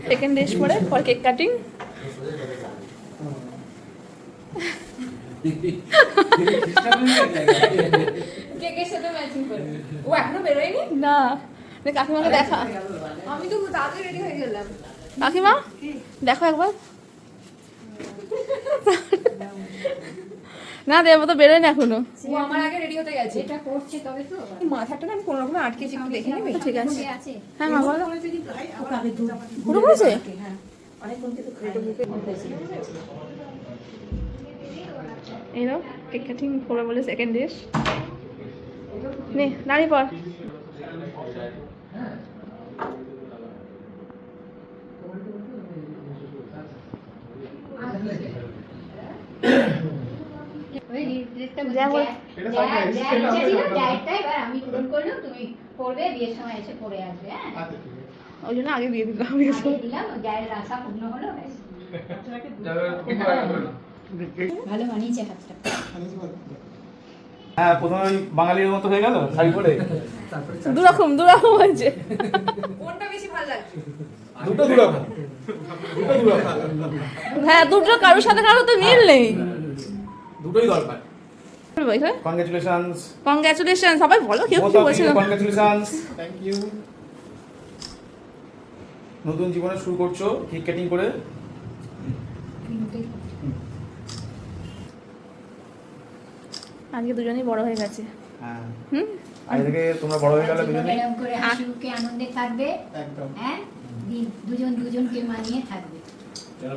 Second days পরে for cake cutting. কেকের সাথে ম্যাচিং করে ও এখনো বেরোয়নি না কাকিমাকে দেখা, আমি তো তাড়াতাড়ি রেডি হয়ে গেলাম। কাকিমা দেখো একবার। না দেবো তো বেরোয় না এখনো, ও আমার আগে রেডি হতে গেছে। এটা করছে তবে তো মাথাটা আমি কোনো রকম আটকেছি, একটু দেখে নেবে। ঠিক আছে। হ্যাঁ মা বলো, পুরো করেছে। এই দাও কেক কাটিং করবে বলে সেকেন্ড ডিশ। নে দাঁড়িয়ে পড়। ওই জন্য আগে দিয়ে দিলাম, ভালো বানিয়েছে হাতটা। হ্যাঁ প্রথমে ওই বাঙালির মতো হয়ে গেল শাড়ি পরে, দুরকম হয়েছে। কোনটা বেশি ভালো লাগছে? দুটো দুরকম। হ্যাঁ দুটো কারোর সাথে কারো তো মিল নেই, দুটোই দরকার। কংগ্রাচুলেশনস। কংগ্রাচুলেশন সবাই বলো, কেউ কিছু বলছে না। Congratulations, thank you. নতুন জীবনে শুরু করছো কেক কাটিং করে। আজকে দুজনেই বড় হয়ে গেছে। হ্যাঁ হুম আজকে তোমরা বড় হয়ে গেলে দুজনে, এরকম করে হাসি মুখে আনন্দে থাকবে। একদম। হ্যাঁ দুজন দুজনকে মানিয়ে থাকবে।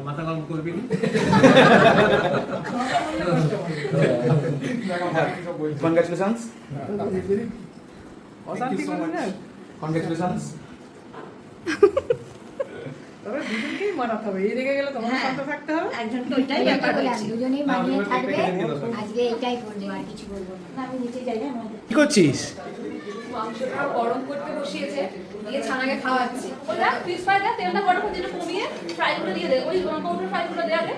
মাথা গরম করবি না। কংগ্রাচুলেশনস। কংগ্রাচুলেশনস। তবে দুজনকেই মানাতে হবে, এই রেগে গেলে তোমার শান্ত থাকতে হবে। একজনকে ওইটাই ব্যাপার বললাম, দুজনেই মানিয়ে থাকবে। আজকে এটাই করবো, আর কিছু বলবো না। আমি নিচে যাই না। কি করছিস? মাংসটা গরম করতে বসিয়েছে, দিয়ে ছানাকে খাওয়াচ্ছি। ওটা ফিশ ফ্রাইটা তেলটা গরম করে দিলে কমিয়ে ফ্রাইগুলো দিয়ে দে, ওই পাউডার ফ্রাইগুলো দেওয়া আগে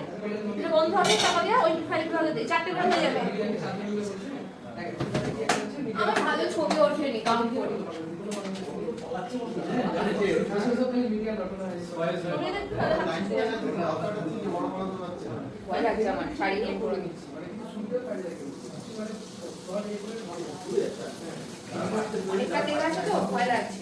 এটা বন্ধ হবে, চাপা দিয়ে ওই ফ্রাইগুলো আগে দে, 4টে করে হয়ে যাবে। আমার ভালো ছবি ওঠেনি কাম করে। ভয় লাগছে আমার, শাড়ি নিয়ে পরে নিচ্ছি। অনেকটা তেল আছে তো ভয় লাগছে।